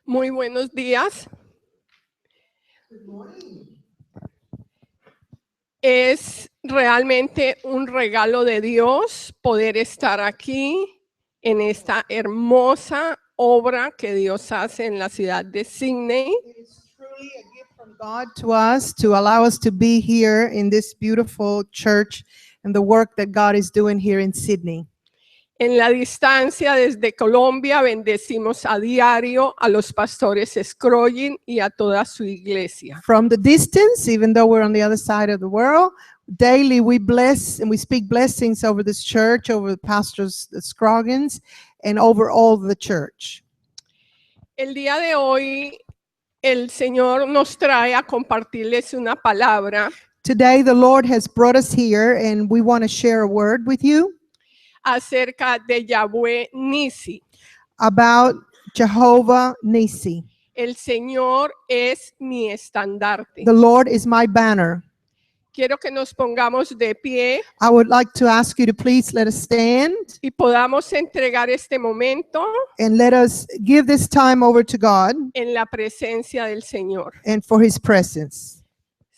Muy buenos días. Es realmente un regalo de Dios poder estar aquí en esta hermosa obra que Dios hace en la ciudad de Sydney. It is truly a gift from God to us to allow us to be here in this beautiful church and the work that God is doing here in Sydney. En la distancia desde Colombia bendecimos a diario a los pastores Scrolling y a toda su iglesia. From the distance, even though we're on the other side of the world, daily we bless and we speak blessings over this church, over the pastors, the Scroggins, and over all the church. El día de hoy el Señor nos trae a compartirles una palabra Today, the Lord has brought us here and we want to share a word with you acerca de Yahweh Nisi. about Jehovah Nisi. El Señor es mi estandarte. The Lord is my banner. Quiero que nos pongamos de pie I would like to ask you to please let us stand y podamos entregar este momento and let us give this time over to God en la presencia del Señor. and for His presence.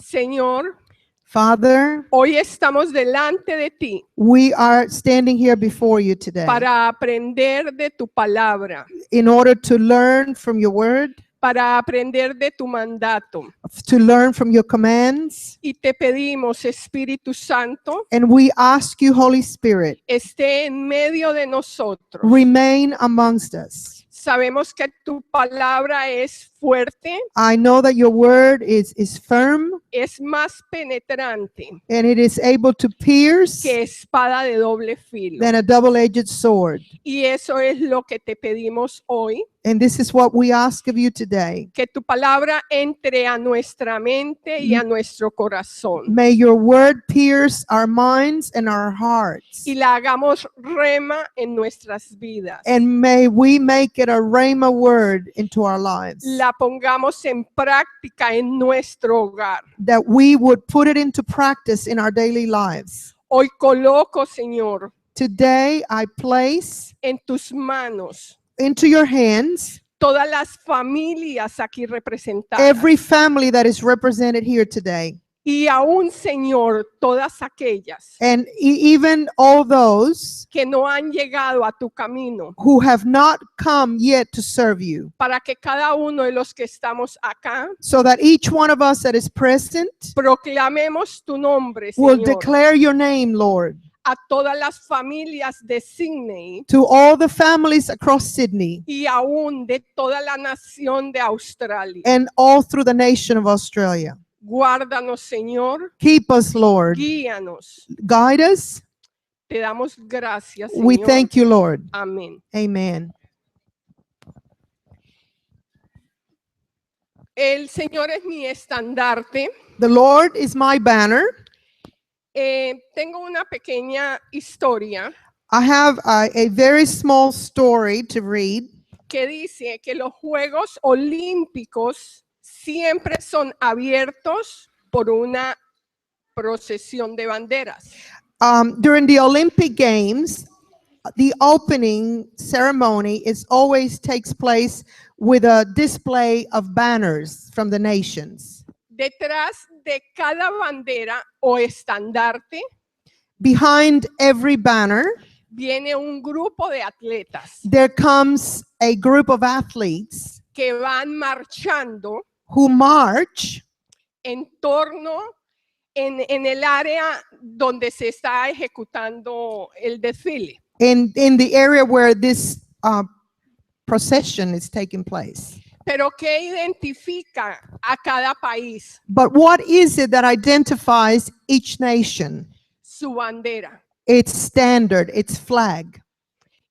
Señor, Father, hoy estamos delante de ti we are standing here before you today para aprender de tu palabra, in order to learn from your word, para aprender de tu mandato. to learn from your commands. Y te pedimos, Espíritu Santo, And we ask you, Holy Spirit, esté en medio de nosotros. remain amongst us. Sabemos que tu palabra es fuerte, I know that your word is firm es más penetrante and it is able to pierce que espada de doble filo. than a double-edged sword. Y eso es lo que te pedimos hoy, And this is what we ask of you today. que tu palabra entre a nuestra mente y a nuestro corazón May your word pierce our minds and our hearts. y la hagamos rema en nuestras vidas. And may we make it a rhema word into our lives. La pongamos en práctica en nuestro hogar. That we would put it into practice in our daily lives. Hoy coloco, Señor, Today I place en tus manos into your hands todas las familias aquí representadas. every family that is represented here today. Y aún, Señor, todas aquellas And even all those que no han llegado a tu camino, who have not come yet to serve you, para que cada uno de los que estamos acá so that each one of us that is present proclamemos tu nombre, will Señor, declare your name, Lord, a todas las familias de Sydney to all the families across Sydney y aún de toda la nación de Australia. and all through the nation of Australia. Guárdanos, Señor, Keep us, Lord. guíanos. Guide us. Te damos gracias, We Señor. thank you, Lord. Amén. Amen. El Señor es mi estandarte. The Lord is my banner. Tengo una pequeña historia I have a very small story to read que dice que los Juegos Olímpicos siempre son abiertos por una procesión de banderas. During the Olympic Games, the opening ceremony is always takes place with a display of banners from the nations. Detrás de cada bandera o estandarte Behind every banner, viene un grupo de atletas there comes a group of athletes que van marchando who march en torno en el área donde se está ejecutando el desfile. in the area where this procession is taking place. Pero ¿qué identifica a cada país? But what is it that identifies each nation? Su bandera. Its standard, its flag.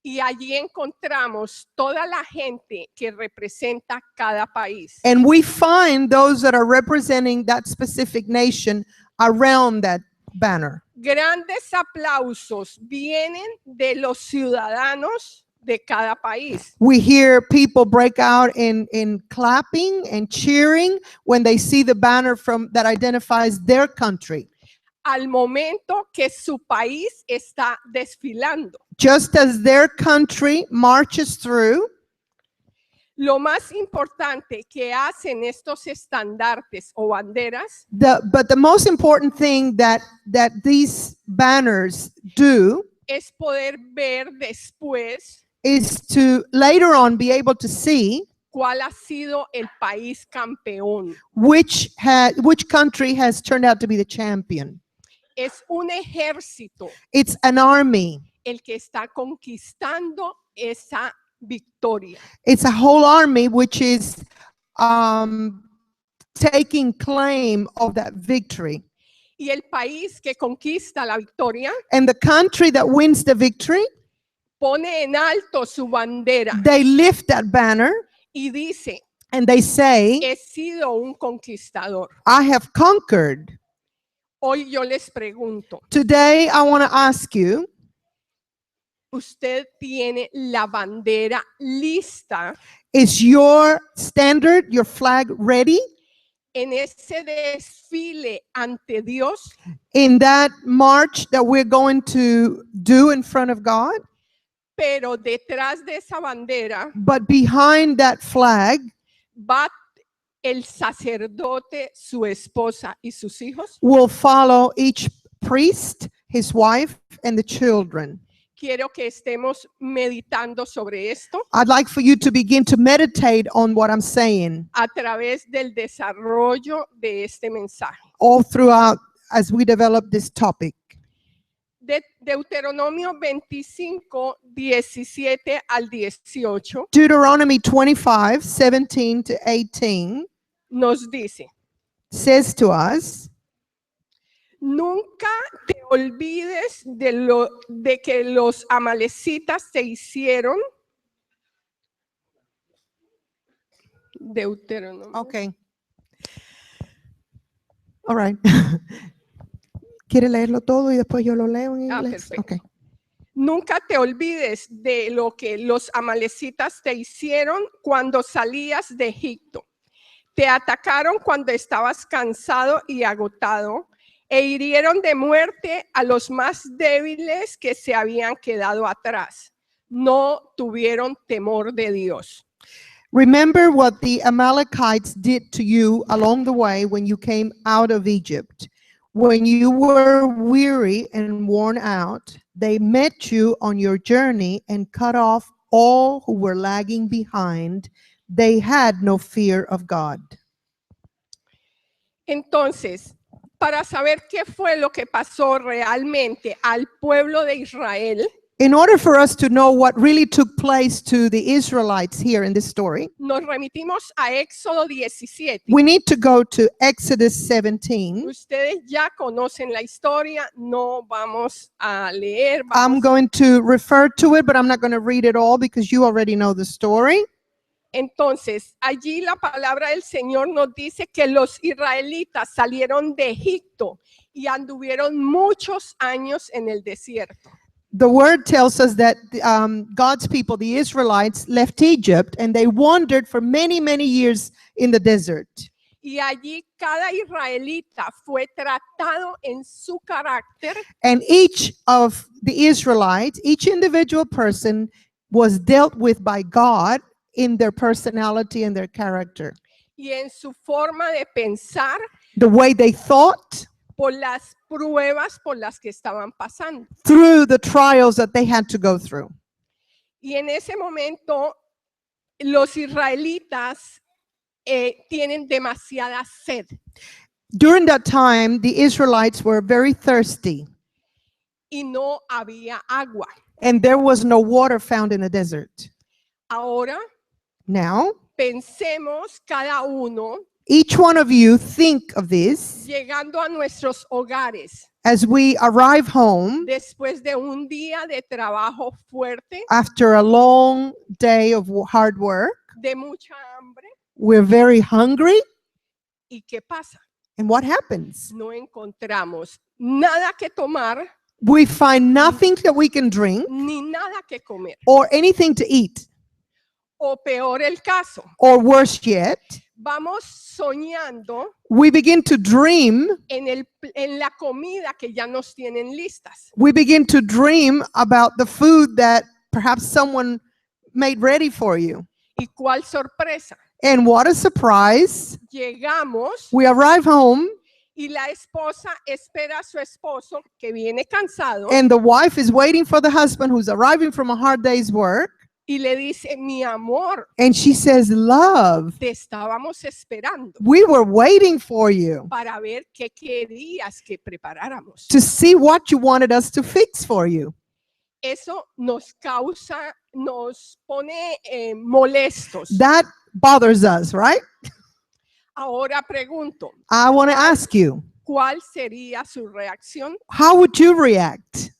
Y allí encontramos toda la gente que representa cada país. And we find those that are representing that specific nation around that banner. Grandes aplausos vienen de los ciudadanos de cada país. We hear people break out in clapping and cheering when they see the banner from that identifies their country. Al momento que su país está desfilando. Just as their country marches through, Lo más importante que hacen estos estandartes o banderas But the most important thing that these banners do es poder ver después is to later on be able to see cuál ha sido el país campeón. which country has turned out to be the champion. Es un ejército It's an army. el que está conquistando esa victoria. It's a whole army which is taking claim of that victory. Y el país que conquista la victoria And the country that wins the victory, pone en alto su bandera they lift that banner y dice, and they say, he sido un conquistador. I have conquered. Hoy yo les pregunto, Today, I want to ask you, ¿usted tiene la bandera lista is your standard, your flag ready? en ese desfile ante Dios? In that march that we're going to do in front of God? Pero detrás de esa bandera But behind that flag va el sacerdote, su esposa y sus hijos. will follow each priest, his wife, and the children. Quiero que estemos meditando sobre esto I'd like for you to begin to meditate on what I'm saying a través del desarrollo de este mensaje. all throughout as we develop this topic. De Deuteronomio 25, 17 al 18 Deuteronomy 25, 17 to 18 nos dice, says to us, nunca te olvides de que los amalecitas te hicieron. Deuteronomio. okay. All right. ¿Quiere leerlo todo y después yo lo leo en inglés? Perfecto. Okay. Nunca te olvides de lo que los amalecitas te hicieron cuando salías de Egipto. Te atacaron cuando estabas cansado y agotado e hirieron de muerte a los más débiles que se habían quedado atrás. No tuvieron temor de Dios. Remember what the Amalekites did to you along the way when you came out of Egypt. When you were weary and worn out, they met you on your journey and cut off all who were lagging behind. They had no fear of God. Entonces, para saber qué fue lo que pasó realmente al pueblo de Israel, In order for us to know what really took place to the Israelites here in this story, nos remitimos a Éxodo 17. we need to go to Exodus 17. Ustedes ya conocen la historia, no vamos a leer. I'm going to refer to it, but I'm not going to read it all because you already know the story. Entonces, allí la palabra del Señor nos dice que los israelitas salieron de Egipto y anduvieron muchos años en el desierto. The word tells us that God's people, the Israelites, left Egypt and they wandered for many, many years in the desert. Y allí cada israelita fue tratado en su carácter And each of the Israelites, each individual person was dealt with by God in their personality and their character. y en su forma de pensar The way they thought, por las pruebas por las que estaban pasando. through the trials that they had to go through. Y en ese momento los israelitas tienen demasiada sed. During that time, the Israelites were very thirsty Y no había agua. and there was no water found in the desert. Ahora Now, pensemos cada uno each one of you think of this llegando a nuestros hogares as we arrive home después de un día de trabajo fuerte, after a long day of hard work. de mucha hambre. We're very hungry. ¿Y qué pasa? And what happens? No encontramos nada que tomar We find nothing that we can drink ni nada que comer. or anything to eat. O peor el caso, Or worse yet, vamos soñando we begin to dream. en la comida que ya nos tienen listas. We begin to dream about the food that perhaps someone made ready for you. Y cuál sorpresa. And what a surprise. Llegamos We arrive home y la esposa espera a su esposo que viene cansado and the wife is waiting for the husband who's arriving from a hard day's work. y le dice, mi amor, And she says, love, te estábamos esperando we were waiting for you para ver qué querías que preparáramos. to see what you wanted us to fix for you. Eso nos pone molestos. That bothers us, right? Ahora pregunto, I want to ask you, ¿cuál sería su reacción? how would you react?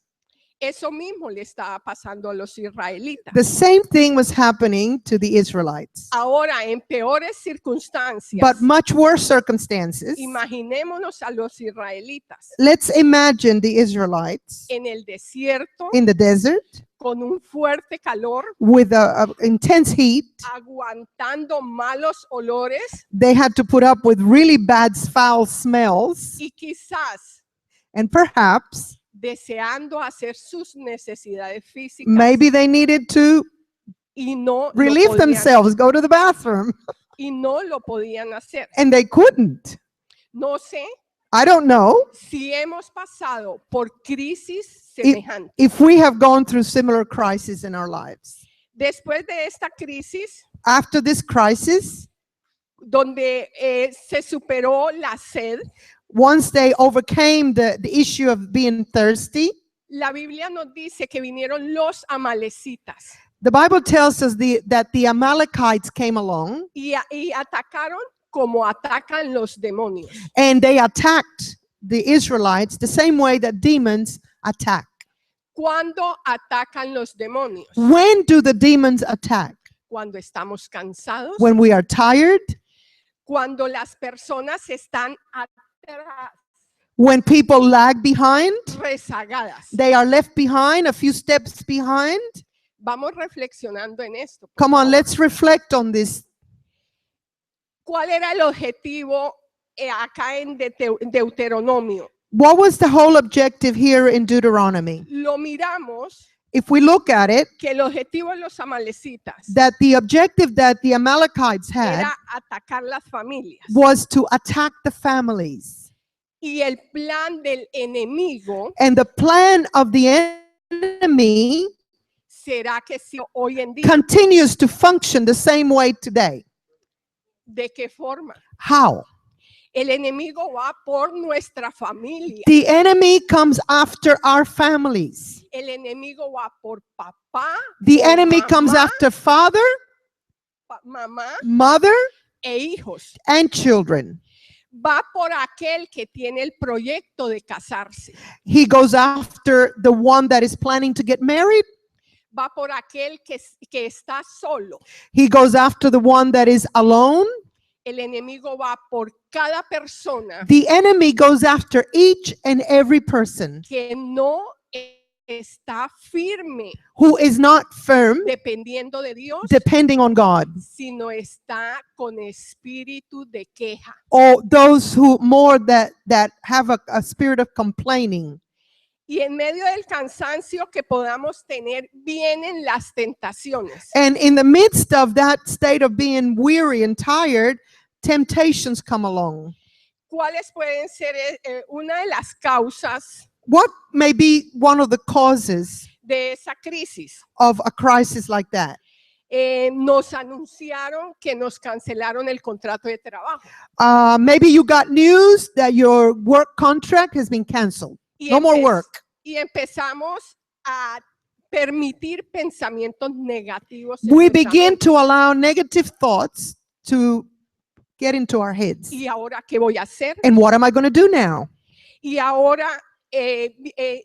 Eso mismo le estaba pasando a los israelitas. The same thing was happening to the Israelites, Ahora, en peores circunstancias, but much worse circumstances. imaginémonos a los israelitas Let's imagine the Israelites en el desierto in the desert con un fuerte calor, with a intense heat. aguantando malos olores They had to put up with really bad, foul smells, y quizás and perhaps deseando hacer sus necesidades físicas maybe they needed to y no relieve themselves, go to the bathroom, lo podían hacer. and they couldn't. No sé I don't know si hemos pasado por crisis semejantes. if we have gone through similar crises in our lives. Después de esta crisis, After this crisis, donde se superó la sed, once they overcame the issue of being thirsty, la Biblia nos dice que vinieron los amalecitas the Bible tells us that the Amalekites came along y atacaron como atacan los demonios. and they attacked the Israelites the same way that demons attack. ¿Cuándo atacan los demonios? When do the demons attack? Cuando estamos cansados, When we are tired, cuando las personas están atrás, when people lag behind, rezagadas. they are left behind, a few steps behind. Vamos reflexionando en esto. por Come on, favor. let's reflect on this. ¿Cuál era el objetivo acá en Deuteronomio? What was the whole objective here in Deuteronomy? Lo miramos If we look at it, que el objetivo de los amalecitas that the objective that the Amalekites had era atacar las familias. was to attack the families. Y el plan del enemigo And the plan of the enemy será que si hoy en día, continues to function the same way today. ¿de qué forma? How? El enemigo va por nuestra familia. The enemy comes after our families. El enemigo va por papá, The por enemy comes mamá, after father, mamá mother, e hijos. and children. Va por aquel que tiene el proyecto de casarse. He goes after the one that is planning to get married. Va por aquel que está solo. He goes after the one that is alone. El enemigo va por cada persona The enemy goes after each and every person que no está firme who is not firm, dependiendo de Dios, depending on God, sino está con espíritu de queja. or those who more that have a spirit of complaining. Y en medio del cansancio que podamos tener, vienen las tentaciones. And in the midst of that state of being weary and tired, temptations come along. ¿Cuáles pueden ser una de las causas What may be one of the causes de esa crisis? of a crisis like that? Nos anunciaron que nos cancelaron el contrato de trabajo. Maybe you got news that your work contract has been canceled. Y No more work. Y empezamos a permitir pensamientos negativos. en We nuestra begin mente. to allow negative thoughts to get into our heads. ¿Y ahora qué voy a hacer? And what am I going to do now? Y ahora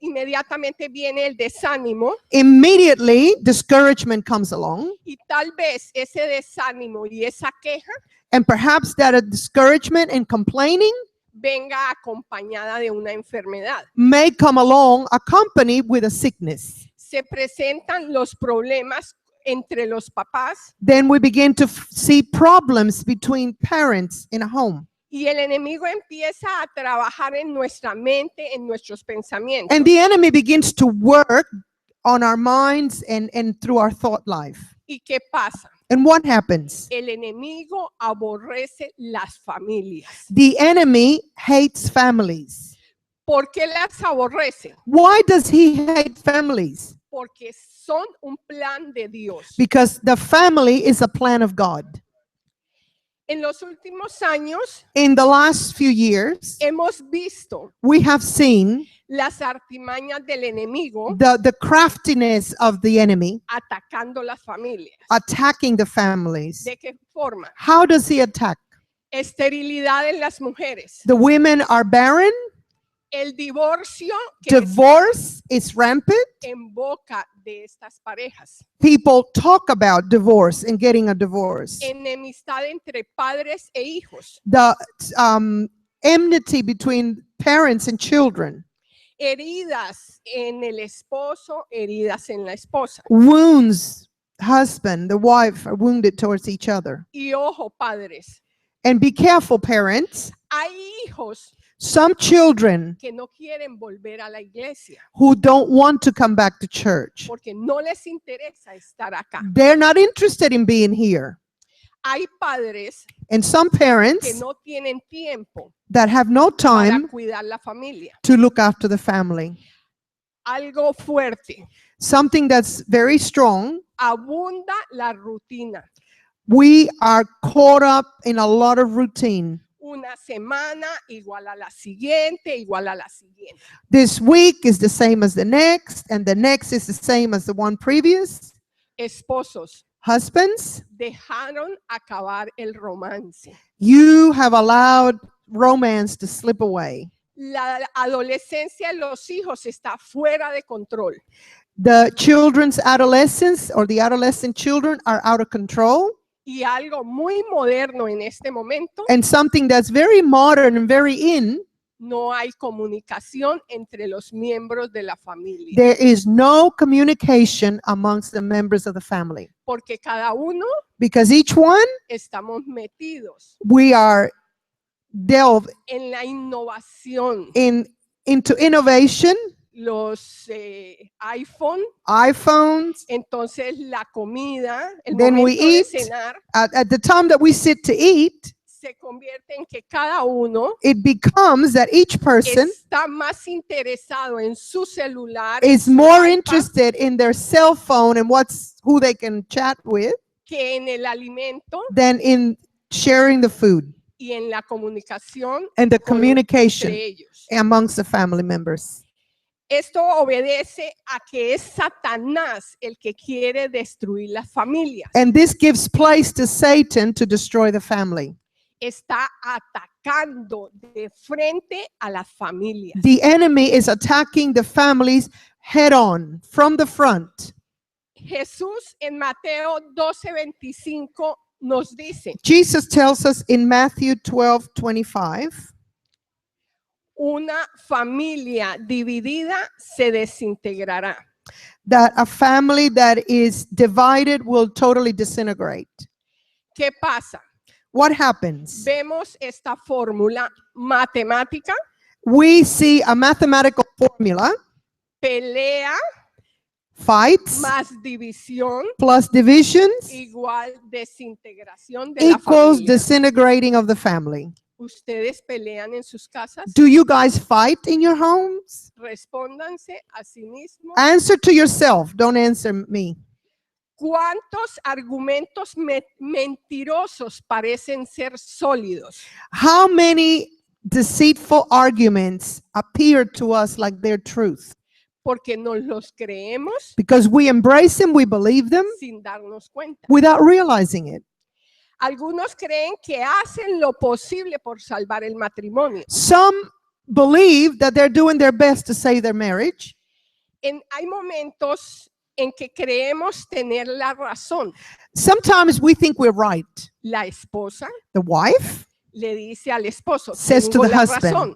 inmediatamente viene el desánimo Immediately, discouragement comes along. y tal vez ese desánimo y esa queja And perhaps that a discouragement and complaining venga acompañada de una enfermedad. may come along accompanied with a sickness. Se presentan los problemas entre los papás Then we begin to see problems between parents in a home. y el enemigo empieza a trabajar en nuestra mente, en nuestros pensamientos. And the enemy begins to work on our minds and through our thought life. ¿Y qué pasa? And what happens? El enemigo aborrece las familias. The enemy hates families. ¿Por qué las aborrece? Why does he hate families? Porque son un plan de Dios. Because the family is a plan of God. En los últimos años In the last few years, hemos visto we have seen las artimañas del enemigo the craftiness of the enemy atacando las familias. attacking the families. ¿De qué forma? How does he attack? Esterilidad en las mujeres. The women are barren. El divorcio que Divorce is rampant. en boca de estas parejas. People talk about divorce and getting a divorce. Enemistad entre padres e hijos. The enmity between parents and children. Heridas en el esposo, heridas en la esposa. Wounds, husband, the wife are wounded towards each other. Y ojo, padres, And be careful, parents. hay hijos Some children que no quieren volver a la iglesia who don't want to come back to church, porque no les interesa estar acá. they're not interested in being here. Hay padres And some que parents no tienen tiempo that have no para time cuidar la familia. to look after the family. Algo fuerte. Something that's very strong. Abunda la rutina. We are caught up in a lot of routine. Una semana igual a la siguiente, igual a la siguiente. This week is the same as the next, and the next is the same as the one previous. Esposos, Husbands, dejaron acabar el romance. you have allowed romance to slip away. La adolescencia de los hijos está fuera de control. The children's adolescence or the adolescent children are out of control. Y algo muy moderno en este momento, And something that's very modern and very in, no hay comunicación entre los miembros de la familia. there is no communication amongst the members of the family. Porque cada uno Because each one, estamos metidos we are delved en la innovación. into innovation, Los iPhone, iPhones. entonces la comida, el Then we momento de eat. cenar, At the time that we sit to eat, se convierte en que cada uno it becomes that each person está más interesado en su celular, is en su more iPad, interested in their cell phone and who they can chat with que en el alimento than in sharing the food y en la comunicación and the con- communication entre ellos. amongst the family members. Esto obedece a que es Satanás el que quiere destruir las familias. And this gives place to Satan to destroy the family. Está atacando de frente a las familias. The enemy is attacking the families head on from the front. Jesús en Mateo 12:25 nos dice, Jesus tells us in Matthew 12:25, una familia dividida se desintegrará. that a family that is divided will totally disintegrate. ¿Qué pasa? What happens? Vemos esta fórmula matemática, We see a mathematical formula, pelea fights más división plus divisions igual desintegración de la equals familia. disintegrating of the family. ¿Ustedes pelean en sus casas? Do you guys fight in your homes? Respóndanse a sí mismos. Answer to yourself, don't answer me. ¿Cuántos argumentos mentirosos parecen ser sólidos? How many deceitful arguments appear to us like they're truth? Porque nos los creemos Because we embrace them, we believe them sin darnos cuenta. without realizing it. Algunos creen que hacen lo posible por salvar el matrimonio. Some believe that they're doing their best to save their marriage. Hay momentos en que creemos tener la razón. Sometimes we think we're right. La esposa The wife le dice al esposo, says to tengo the la husband, razón,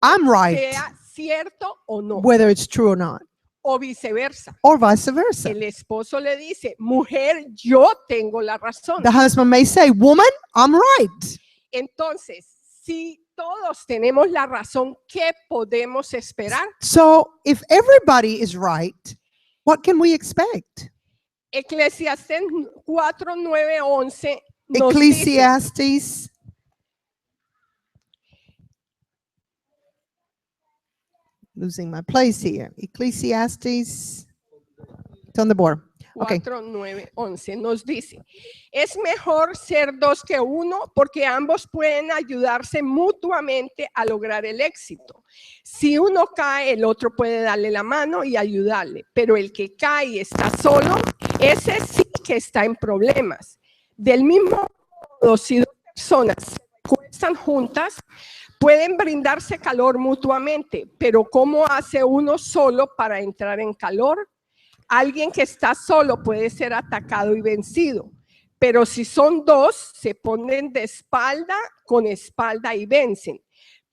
I'm right, sea cierto o no, whether it's true or not, o viceversa. or vice versa. El esposo le dice, mujer, yo tengo la razón. The husband may say, woman, I'm right. Entonces, si todos tenemos la razón, ¿qué podemos esperar? So if everybody is right, what can we expect? Eclesiastés 4, 9, 11 nos dice, Ecclesiastes. Losing my place here. Ecclesiastes. It's on the board. Okay. 4, 9, 11 nos dice, es mejor ser dos que uno porque ambos pueden ayudarse mutuamente a lograr el éxito. Si uno cae, el otro puede darle la mano y ayudarle, pero el que cae y está solo, ese sí que está en problemas. Del mismo modo, si dos personas se acuestan juntas, pueden brindarse calor mutuamente, pero ¿cómo hace uno solo para entrar en calor? Alguien que está solo puede ser atacado y vencido, pero si son dos, se ponen de espalda con espalda y vencen.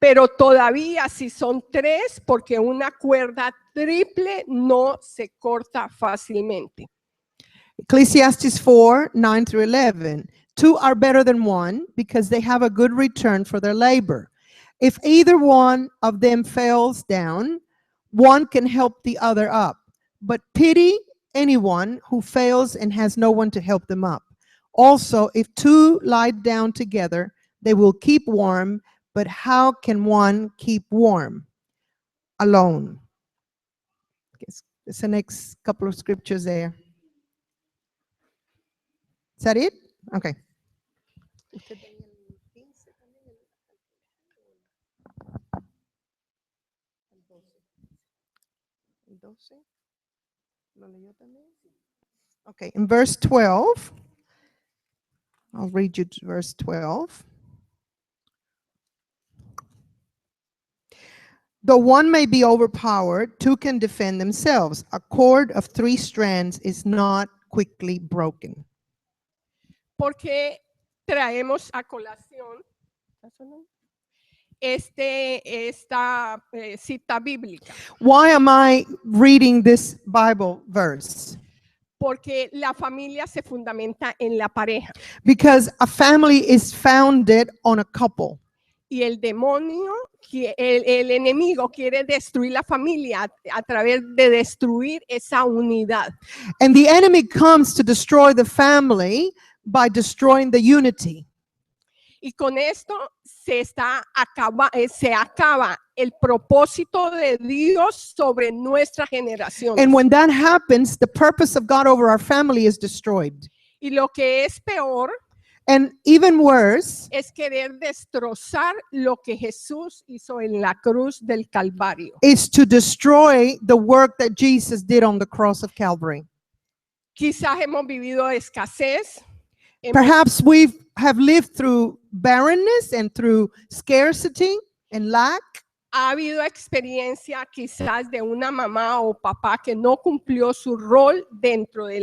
Pero todavía si son tres, porque una cuerda triple no se corta fácilmente. Ecclesiastes 4, 9 through 11. Two are better than one because they have a good return for their labor. If either one of them falls down, one can help the other up. But pity anyone who fails and has no one to help them up. Also, if two lie down together, they will keep warm, but how can one keep warm alone? It's the next couple of scriptures there. Is that it? Okay. Okay, in verse 12, I'll read you to verse 12. Though one may be overpowered, two can defend themselves. A cord of 3 strands is not quickly broken. Porque traemos a colación esta cita bíblica. Why am I reading this Bible verse? Porque la familia se fundamenta en la pareja. Because a family is founded on a couple. Y el demonio, el enemigo quiere destruir la familia a través de destruir esa unidad. And the enemy comes to destroy the family by destroying the unity. Y con esto se acaba el propósito de Dios sobre nuestra generación. And when that happens, the purpose of God over our family is destroyed. Y lo que es peor And even worse es querer destrozar lo que Jesús hizo en la cruz del Calvario. is to destroy the work that Jesus did on the cross of Calvary. Quizás hemos vivido escasez. Perhaps we have lived through barrenness and through scarcity and lack. Ha habido experiencia quizás de una mamá o papá que no cumplió su rol dentro de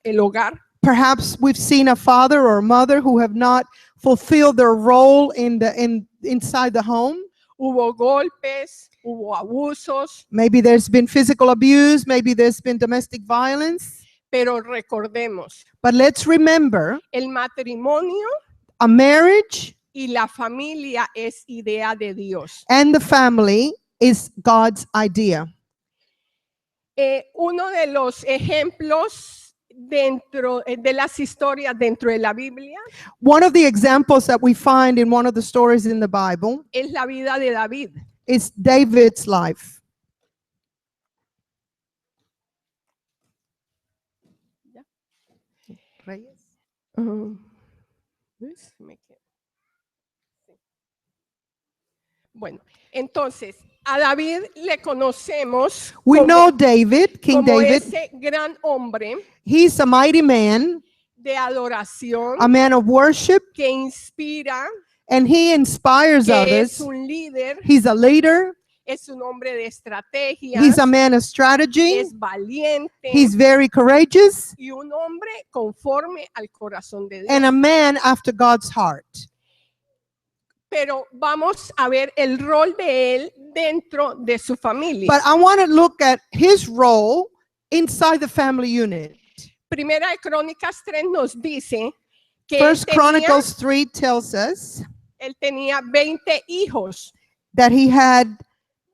el hogar. Perhaps we've seen a father or a mother who have not fulfilled their role inside the home. Hubo golpes, hubo abusos. Maybe there's been physical abuse, maybe there's been domestic violence. Pero recordemos, But let's remember, el matrimonio a marriage y la familia es idea de Dios. and the family is God's idea. Uno de los ejemplos dentro de las historias dentro de la Biblia One of the examples that we find in one of the stories in the Bible es la vida de David. is David's life. Bueno, entonces a David le conocemos We como, know David, King como David. ese gran hombre He's a mighty man, de adoración a man of worship, que inspira, and he inspires que es others. un líder, He's a leader. es un hombre de estrategia, He's a man of strategy. es valiente He's very courageous y un hombre conforme al corazón de Dios. and a man after God's heart. Pero vamos a ver el rol de él dentro de su familia. But I want to look at his role inside the family unit. Primera de Crónicas 3 nos dice que First Chronicles 3 tells us él tenía 20 hijos that he had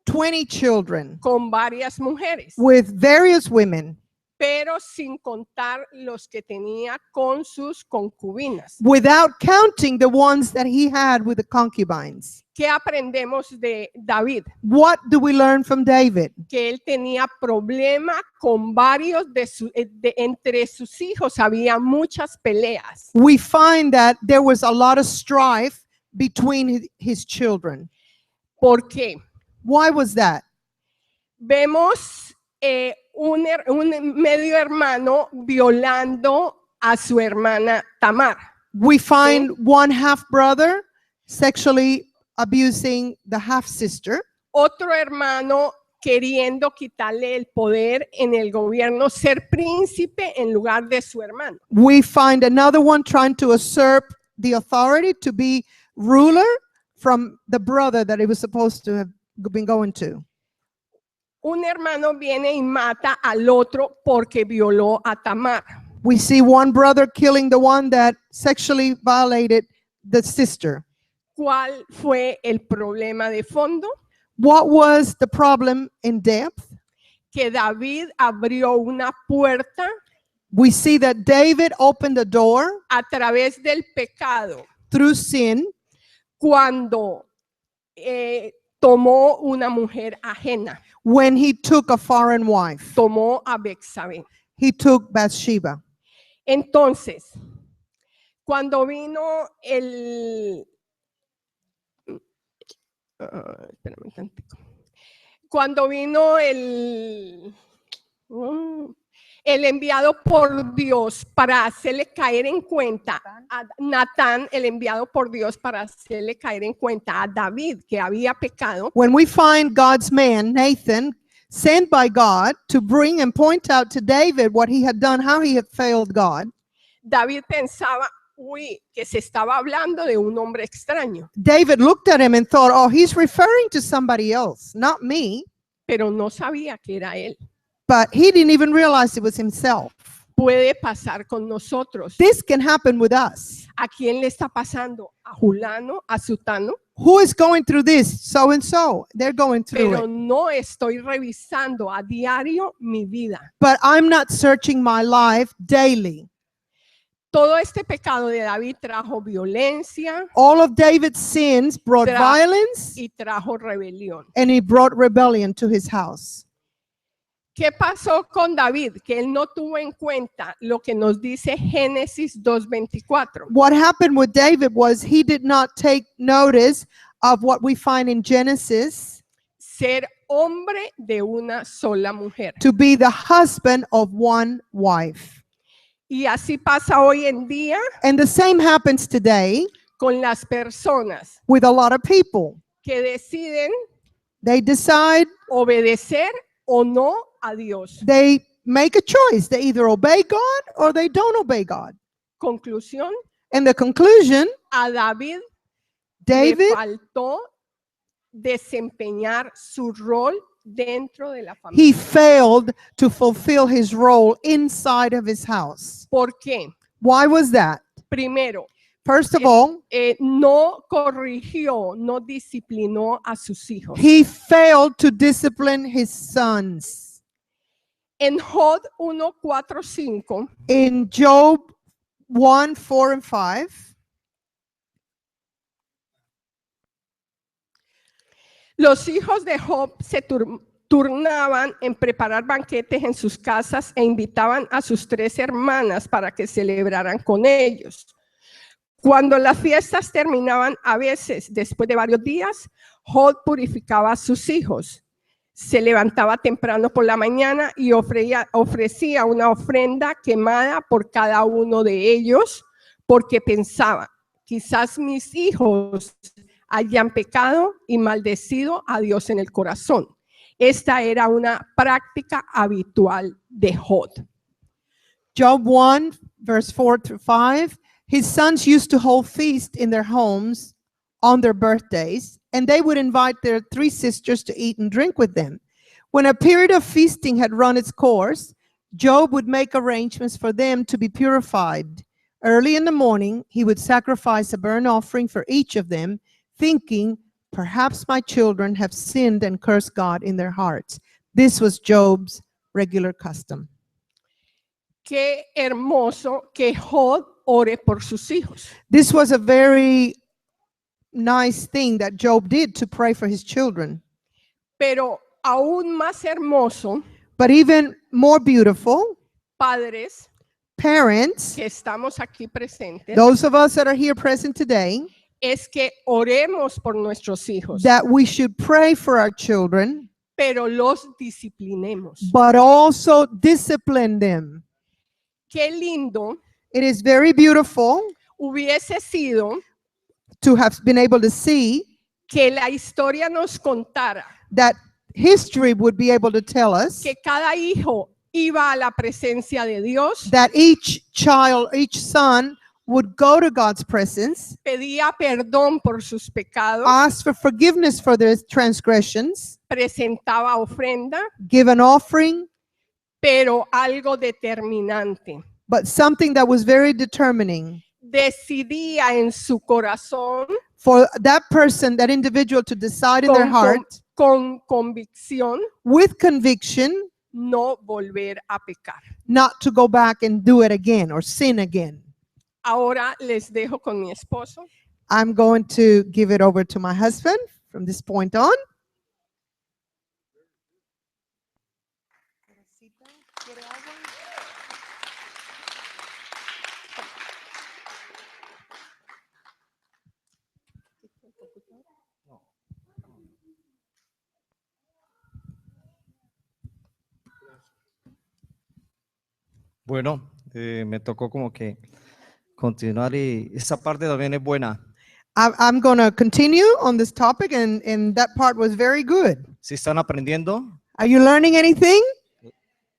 20 children con varias mujeres. with various women. pero sin contar los que tenía con sus concubinas. without counting the ones that he had with the concubines. ¿Qué aprendemos de David? What do we learn from David? Que él tenía problema con varios entre sus hijos, había muchas peleas. We find that there was a lot of strife between his children. ¿Por qué? Why was that? Vemos un medio hermano violando a su hermana Tamar. We find one half brother sexually abusing the half sister. Otro hermano queriendo quitarle el poder en el gobierno, ser príncipe en lugar de su hermano. We find another one trying to usurp the authority to be ruler from the brother that he was supposed to have been going to. Un hermano viene y mata al otro porque violó a Tamar. We see one brother killing the one that sexually violated the sister. ¿Cuál fue el problema de fondo? What was the problem in depth? Que David abrió una puerta We see that David opened the door a través del pecado through sin cuando tomó una mujer ajena, when he took a foreign wife. tomó a Betsabé. He took Bathsheba. Entonces, cuando vino el espérame un tantico. Cuando vino el enviado por Dios para hacerle caer en cuenta a Natán, el enviado por Dios para hacerle caer en cuenta a David que había pecado, When we find God's man, Nathan, sent by God to bring and point out to David what he had done, how he had failed God, David pensaba, uy, que se estaba hablando de un hombre extraño, David looked at him and thought, oh, he's referring to somebody else, not me. pero no sabía que era él. But he didn't even realize it was himself. Puede pasar con nosotros. This can happen with us. ¿A quién le está pasando? ¿A Julano? ¿A Sutano? Who is going through this? So and so. They're going through Pero it. no estoy revisando a diario mi vida. But I'm not searching my life daily. Todo este pecado de David trajo violencia All of David's sins brought violence y trajo rebelión. and he brought rebellion to his house. ¿Qué pasó con David? Que él no tuvo en cuenta lo que nos dice Génesis 2:24. What happened with David was he did not take notice of what we find in Genesis, Ser hombre de una sola mujer. to be the husband of one wife. Y así pasa hoy en día And the same happens today con las personas with a lot of people. que deciden They decide, obedecer o no a Dios. they make a choice. They either obey God or they don't obey God. Conclusión, And the conclusion, a David David, le faltó desempeñar su rol dentro de la he familia. failed to fulfill his role inside of his house. ¿Por qué? Why was that? Primero, First of all, no corrigió, no disciplinó a sus hijos. he failed to discipline his sons. En Job 1, 4, 5, In Job 1, 4, and 5, los hijos de Job se turnaban en preparar banquetes en sus casas e invitaban a sus 3 hermanas para que celebraran con ellos. Cuando las fiestas terminaban, a veces, después de varios días, Job purificaba a sus hijos. Se levantaba temprano por la mañana y ofrecía una ofrenda quemada por cada uno de ellos, porque pensaba, quizás mis hijos hayan pecado y maldecido a Dios en el corazón. Esta era una práctica habitual de Job. Job 1, verse 4 through 5, his sons used to hold feast in their homes on their birthdays, and they would invite their 3 sisters to eat and drink with them. When a period of feasting had run its course, Job would make arrangements for them to be purified. Early in the morning, he would sacrifice a burnt offering for each of them, thinking, perhaps my children have sinned and cursed God in their hearts. This was Job's regular custom. Qué hermoso que Job ore por sus hijos. This was a very nice thing that Job did to pray for his children. Pero aún más hermoso, But even more beautiful, padres parents, que estamos aquí presentes, those of us that are here present today, es que oremos por nuestros hijos, that we should pray for our children, pero los disciplinemos. but also discipline them. Qué lindo It is very beautiful hubiese sido to have been able to see que la historia nos contara that history would be able to tell us que cada hijo iba a la presencia de Dios, that each child, each son would go to God's presence, pedía perdón por sus pecados, ask for forgiveness for their transgressions, presentaba ofrenda, give an offering, pero algo determinante. but something that was very determining Decidía en su corazón for that person, that individual, to decide in their heart con convicción with conviction no volver a pecar. not to go back and do it again or sin again. Ahora les dejo con mi esposo. I'm going to give it over to my husband from this point on. Bueno, me tocó como que continuar y esa parte también es buena. I'm going to continue on this topic, and that part was very good. Si están aprendiendo, Are you learning anything?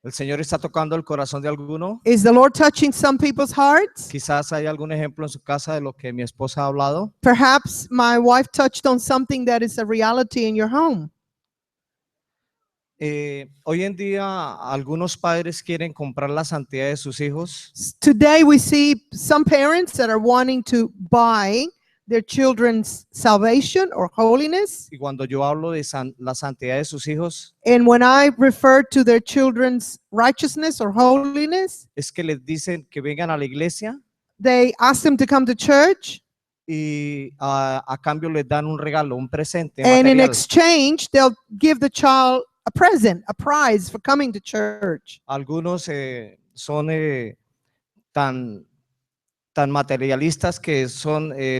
el Señor está tocando el corazón de alguno. Is the Lord touching some people's hearts? Quizás hay algún ejemplo en su casa de lo que mi esposa ha hablado. Perhaps my wife touched on something that is a reality in your home. Hoy en día algunos padres quieren comprar la santidad de sus hijos. Today we see some parents that are wanting to buy their children's salvation or holiness. Y cuando yo hablo de la santidad de sus hijos, And when I refer to their children's righteousness or holiness, es que les dicen que vengan a la iglesia they ask them to come to church, y a cambio les dan un regalo, un presente and in material. exchange, they'll give the child a present, a prize for coming to church. Algunos son tan materialistas que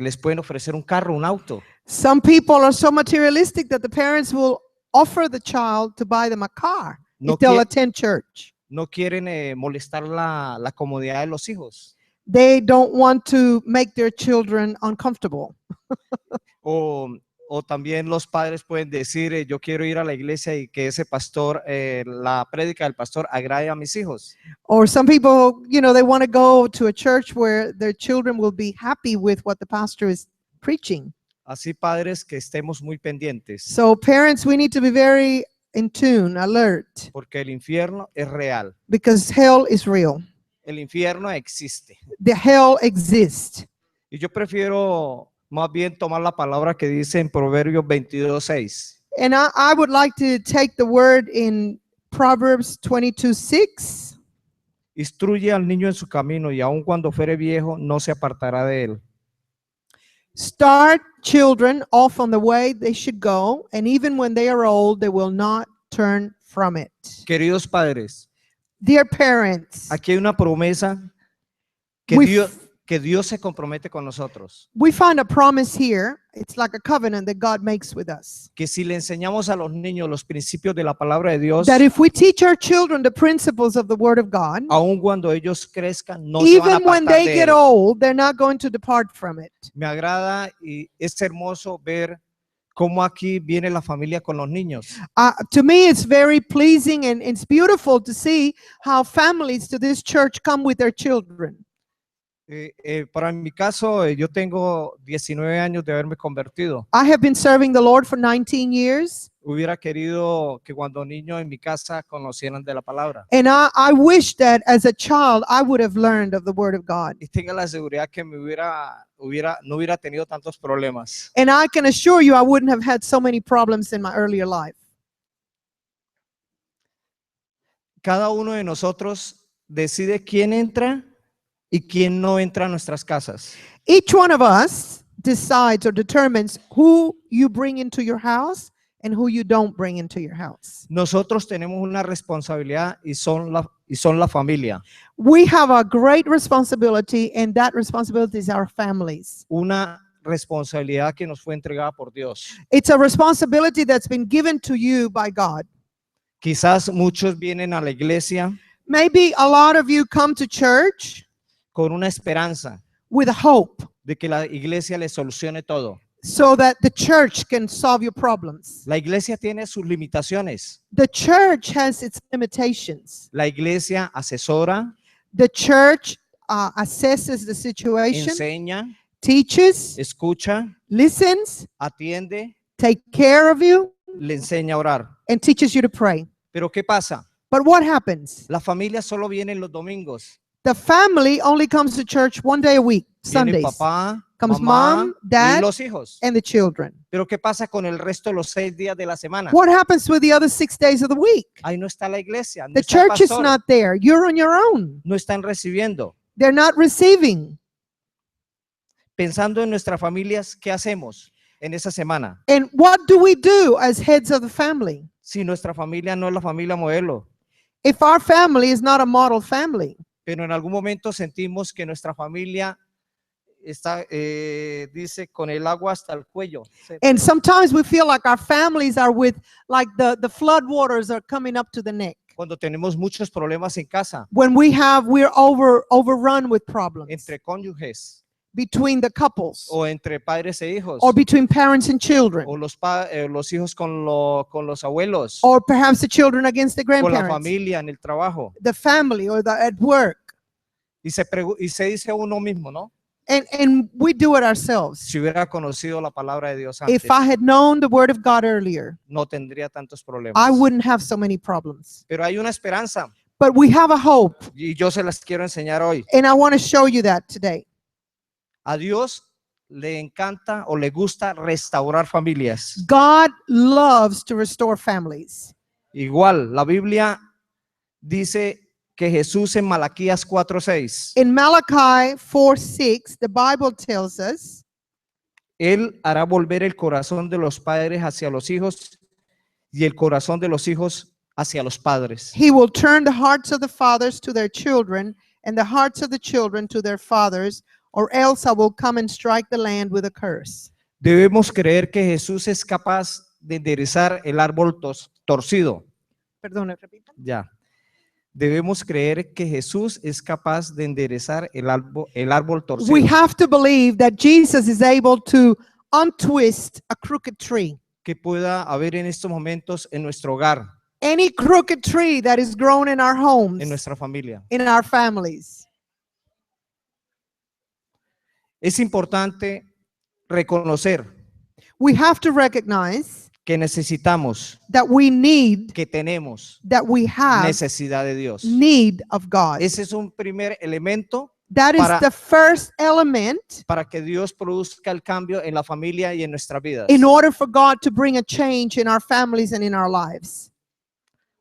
les pueden ofrecer un carro, un auto. Some people are so materialistic that the parents will offer the child to buy them a car No if they'll qui- attend church. No quieren molestar la comodidad de los hijos. They don't want to make their children uncomfortable. O también los padres pueden decir, yo quiero ir a la iglesia y que ese pastor, la prédica del pastor agrade a mis hijos. Or some people, they want to go to a church where their children will be happy with what the pastor is preaching. Así padres que estemos muy pendientes, So parents, we need to be very in tune, alert, porque el infierno es real. because hell is real. El infierno existe. The hell exists. Y yo prefiero más bien tomar la palabra que dice en Proverbios 22:6. And I would like to take the word in Proverbs 22:6. Instruye al niño en su camino y aun cuando fuere viejo no se apartará de él. Start children off on the way they should go, and even when they are old, they will not turn from it. Queridos padres, Dear parents, aquí hay una promesa que Dios se compromete con nosotros. we find a promise here. It's like a covenant that God makes with us. Que si le enseñamos a los niños los principios de la palabra de Dios, That if we teach our children the principles of the Word of God, aun cuando ellos crezcan, no se van a even when apartar they de get él. old, they're not going to depart from it. Me agrada y es hermoso ver cómo aquí viene la familia con los niños. To me, it's very pleasing and it's beautiful to see how families to this church come with their children. Para mi caso, yo tengo 19 años de haberme convertido. I have been serving the Lord for 19 years, Hubiera querido que cuando niño en mi casa conocieran de la palabra. and I wish that as a child I would have learned of the Word of God. Y tenga la seguridad que no hubiera tenido tantos problemas. And I can assure you I wouldn't have had so many problems in my earlier life. Cada uno de nosotros decide quién entra y quién no entra a nuestras casas. Each one of us decides or determines who you bring into your house and who you don't bring into your house. Nosotros tenemos una responsabilidad y son la familia. We have a great responsibility, and that responsibility is our families. Una responsabilidad que nos fue entregada por Dios. It's a responsibility that's been given to you by God. Quizás muchos vienen a la iglesia Maybe a lot of you come to church con una esperanza with a hope de que la iglesia les solucione todo. so that the church can solve your problems. La iglesia tiene sus limitaciones. The church has its limitations. La iglesia asesora, The church assesses the situation, enseña, teaches, escucha, listens, atiende, take care of you, le enseña a orar. and teaches you to pray. Pero ¿qué pasa? But what happens? La familia solo viene los domingos. The family only comes to church one day a week, Viene Sundays, papá, Comes mamá mom, dad, y los hijos. and the children. Pero ¿qué pasa con el resto de los 6 días de la semana? What happens with the other 6 days of the week? Ahí no está la iglesia, no The está el church is pastor, not there. You're on your own. no están recibiendo. They're not receiving. Pensando en nuestras familias, ¿qué hacemos en esa semana? And what do we do as heads of the family? Si nuestra familia no es la familia modelo, If our family is not a model family, pero en algún momento sentimos que nuestra familia está, dice, con el agua hasta el cuello. and sometimes we feel like our families are with, like the flood waters are coming up to the neck. Cuando tenemos muchos problemas en casa, When we're overrun with problems entre cónyuges, between the couples o entre padres e hijos, or between parents and children, o los hijos con los abuelos, or perhaps the children against the con la grandparents, familia en el trabajo. the family or at work. Y se dice a uno mismo, ¿no? And we do it ourselves. Si hubiera conocido la palabra de Dios antes, If I had known the word of God earlier, no tendría tantos problemas. I wouldn't have so many problems. Pero hay una esperanza But we have a hope, y yo se las quiero enseñar hoy. and I want to show you that today. A Dios le encanta o le gusta restaurar familias. God loves to restore families. Igual, la Biblia dice que Jesús en Malaquías 4:6, In Malachi 4:6, the Bible tells us, Él hará volver el corazón de los padres hacia los hijos y el corazón de los hijos hacia los padres. He will turn the hearts of the fathers to their children and the hearts of the children to their fathers, or else I will come and strike the land with a curse. Debemos creer que Jesús es capaz de enderezar el árbol torcido. Perdón, repita. Ya. Debemos creer que Jesús es capaz de enderezar el árbol torcido. We have to believe that Jesus is able to untwist a crooked tree. Que pueda haber en estos momentos en nuestro hogar, Any crooked tree that is grown in our homes, en nuestra familia. in our families. Es importante reconocer We have to recognize que necesitamos, that we need, que tenemos that we have necesidad de Dios. need of God. Ese es un primer elemento That is para- the first element para que Dios produzca el cambio en la familia y en nuestras vidas. in order for God to bring a change in our families and in our lives.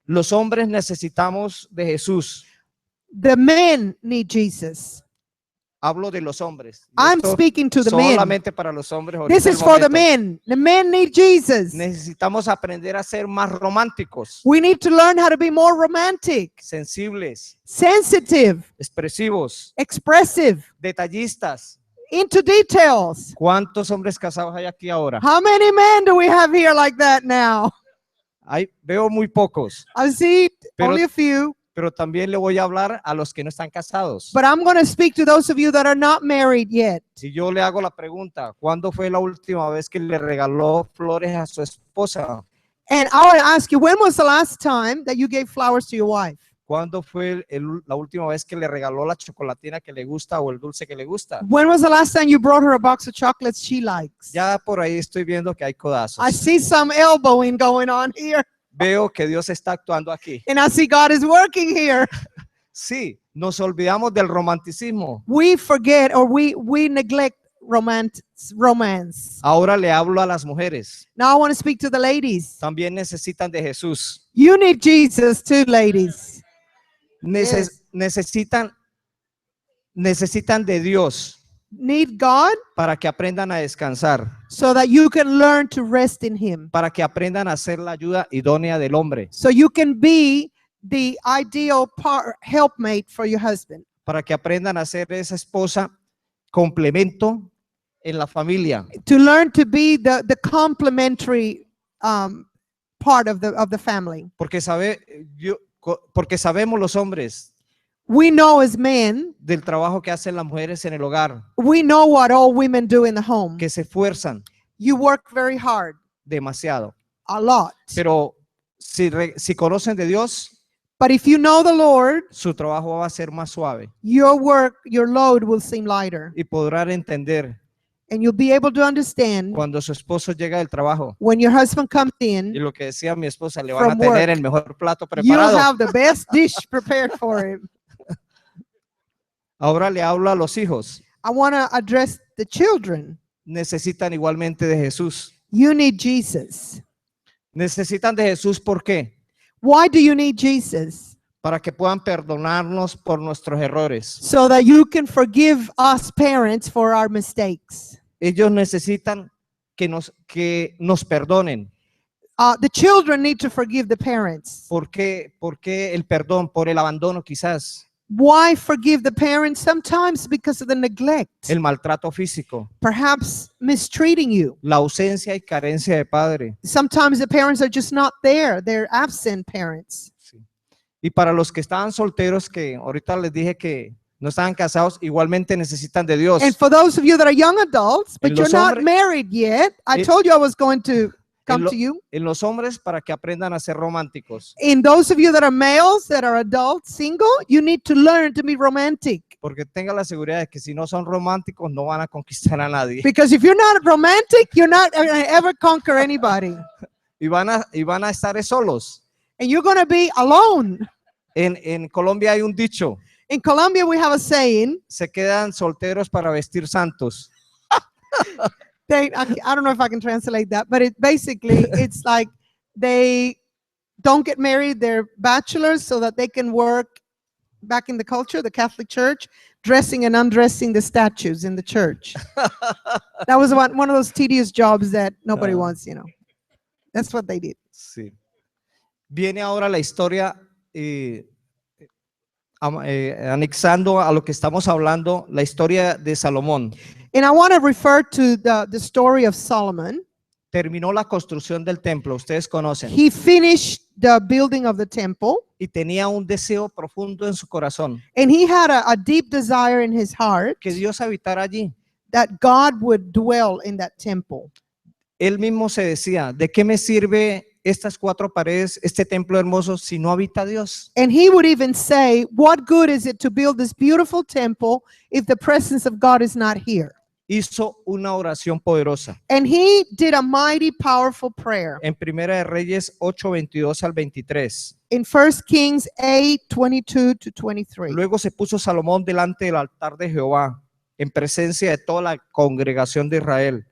Los hombres necesitamos de Jesús. The men need Jesus. Hablo de los hombres. Y I'm esto speaking to the men. solamente para los hombres. ahorita This el is for the momento. men. The men need Jesus. Necesitamos aprender a ser más románticos, We need to learn how to be more romantic, sensibles, sensitive, expresivos, expressive, detallistas. into details. ¿Cuántos hombres casados hay aquí ahora? How many men do we have here like that now? Veo muy pocos, I see Pero- only a few, pero también le voy a hablar a los que no están casados. but I'm going to speak to those of you that are not married yet. Si yo le hago la pregunta, ¿cuándo fue la última vez que le regaló flores a su esposa? And I want to ask you, when was the last time that you gave flowers to your wife? ¿Cuándo fue la última vez que le regaló la chocolatina que le gusta o el dulce que le gusta? When was the last time you brought her a box of chocolates she likes? Ya por ahí estoy viendo que hay codazos. I see some elbowing going on here, Veo que Dios está actuando aquí. and I see God is working here. Sí, nos olvidamos del romanticismo. We forget or we neglect romance. Ahora le hablo a las mujeres. Now I want to speak to the ladies. También necesitan de Jesús. You need Jesus too, ladies. Yes. necesitan de Dios need God para que aprendan a descansar, so that you can learn to rest in Him. para que aprendan a ser la ayuda idónea del hombre, So you can be the ideal helpmate for your husband. para que aprendan a ser esa esposa complemento en la familia. To learn to be the complementary part of the family. Porque sabemos los hombres We know as men, del trabajo que hacen las mujeres en el hogar, we know what all women do in the home. que se esfuerzan You work very hard, demasiado. a lot. Pero si conocen de Dios, But if you know the Lord, su trabajo va a ser más suave your work, your load will seem lighter. y podrán entender And you'll be able to understand cuando su esposo llega del trabajo. when your husband comes Y in, lo que decía mi esposa, le van a From tener work. el mejor plato you'll preparado. have the best dish prepared for him. Ahora le hablo a los hijos. I want to address the children. Necesitan igualmente de Jesús. You need Jesus. Necesitan de Jesús, ¿por qué? Why do you need Jesus? Para que puedan perdonarnos por nuestros errores. So that you can forgive us parents for our mistakes. Ellos necesitan que nos perdonen. The children need to forgive the parents. ¿Por qué? ¿Por qué el perdón? Por el abandono quizás. Why forgive the parents? Sometimes because of the neglect. El maltrato físico. Perhaps mistreating you. La ausencia y carencia de padre. Sometimes the parents are just not there. They're absent parents. Sí. Y para los que estaban solteros, que ahorita les dije que no estaban casados, igualmente necesitan de Dios. And for those of you that are young adults, but En you're los not hombres- married yet, I en- told you I was going to come lo- to you. En los hombres, para que aprendan a ser románticos. In those of you that are males, that are adults, single, you need to learn to be romantic. Porque tengan la seguridad de que si no son románticos, no van a conquistar a nadie. Because if you're not romantic, you're not going to ever conquer anybody. Y van a estar solos. And you're going to be alone. En Colombia hay un dicho: In Colombia, we have a saying. se quedan solteros para vestir santos. I don't know if I can translate that, but it's like they don't get married, they're bachelors so that they can work back in the culture, the Catholic Church, dressing and undressing the statues in the church. That was one of those tedious jobs that nobody wants, you know. That's what they did. Sí. Viene ahora la historia, anexando a lo que estamos hablando, la historia de Salomón. And I want to refer to the story of Solomon. Terminó la construcción del templo, ustedes conocen, He finished the building of the temple, y tenía un deseo profundo en su corazón, and he had a deep desire in his heart que Dios habitara allí. that God would dwell in that temple. Él mismo se decía: ¿de qué me sirve estas cuatro paredes, este templo hermoso, si no habita Dios? And he would even say, what good is it to build this beautiful temple if the presence of God is not here? Hizo una oración poderosa. And he did a mighty, powerful prayer. En Primera de Reyes 8, 22 al 23. In 1 Kings 8, 22 to 23. Luego se puso Salomón delante del altar de Jehová, en presencia de toda la congregación de Israel,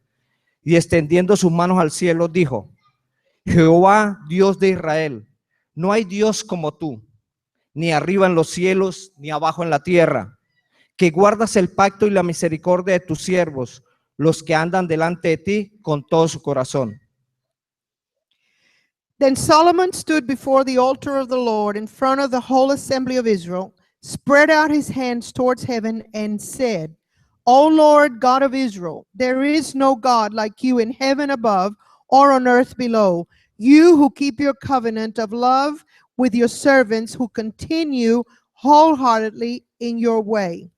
y extendiendo sus manos al cielo, dijo: Jehová, Dios de Israel, no hay Dios como tú, ni arriba en los cielos, ni abajo en la tierra, que guardas el pacto y la misericordia de tus siervos, los que andan delante de ti con todo su corazón. Then Solomon stood before the altar of the Lord in front of the whole assembly of Israel, spread out his hands towards heaven, and said, O Lord God of Israel, there is no God like you in heaven above or on earth below, you who keep your covenant of love with your servants who continue wholeheartedly in your way.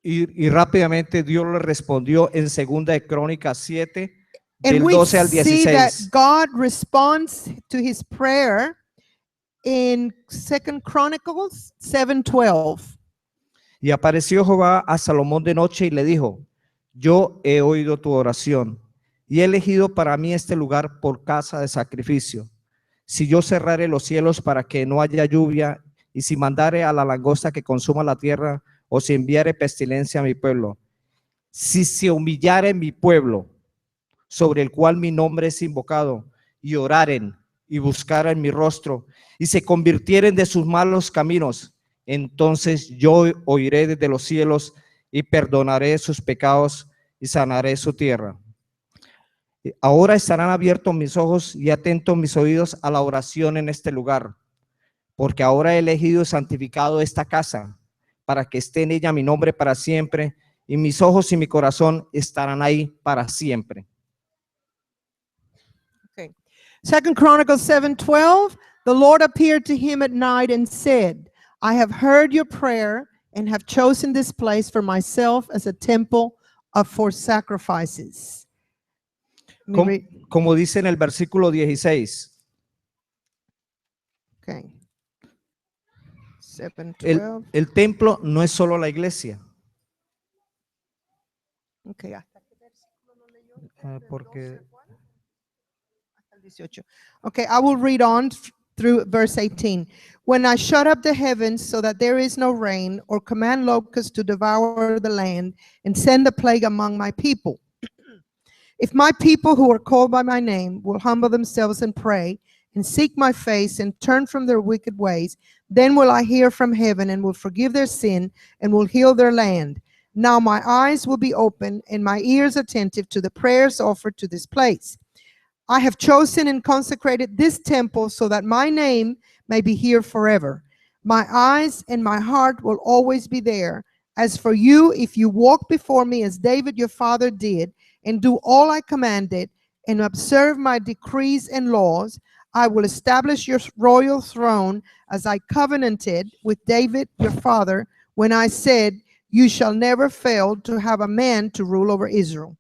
Y rápidamente Dios le respondió en Segunda de Crónicas 7, And del we 12 al see that 16. God responds to his prayer in 2 Chronicles 7:12. Y apareció Jehová a Salomón de noche y le dijo: Yo he oído tu oración y he elegido para mí este lugar por casa de sacrificio. Si yo cerrare los cielos para que no haya lluvia, y si mandare a la langosta que consuma la tierra, o si enviare pestilencia a mi pueblo, si se humillare mi pueblo, sobre el cual mi nombre es invocado, y oraren y buscaren mi rostro, y se convirtieren de sus malos caminos, entonces yo oiré desde los cielos y perdonaré sus pecados y sanaré su tierra. Ahora estarán abiertos mis ojos y atentos mis oídos a la oración en este lugar, porque ahora he elegido y santificado esta casa, para que esté en ella mi nombre para siempre, y mis ojos y mi corazón estarán ahí para siempre. Okay. 2 Chronicles 7:12, the Lord appeared to him at night and said, I have heard your prayer and have chosen this place for myself as a temple for sacrifices. Let me Como, read. como dice en el versículo 16, Okay. 7:12. el templo no es solo la iglesia. Okay. ¿Hasta qué versículo lo leyó? Porque Hasta el 18. Okay, I will read on through verse 18. When I shut up the heavens so that there is no rain, or command locusts to devour the land, and send a plague among my people. If my people who are called by my name will humble themselves and pray, and seek my face, and turn from their wicked ways, then will I hear from heaven, and will forgive their sin, and will heal their land. Now my eyes will be open, and my ears attentive to the prayers offered to this place. I have chosen and consecrated this temple so that my name may be here forever. My eyes and my heart will always be there. As for you, if you walk before me as David your father did, and do all I commanded, and observe my decrees and laws, I will establish your royal throne as I covenanted with David your father when I said, you shall never fail to have a man to rule over Israel.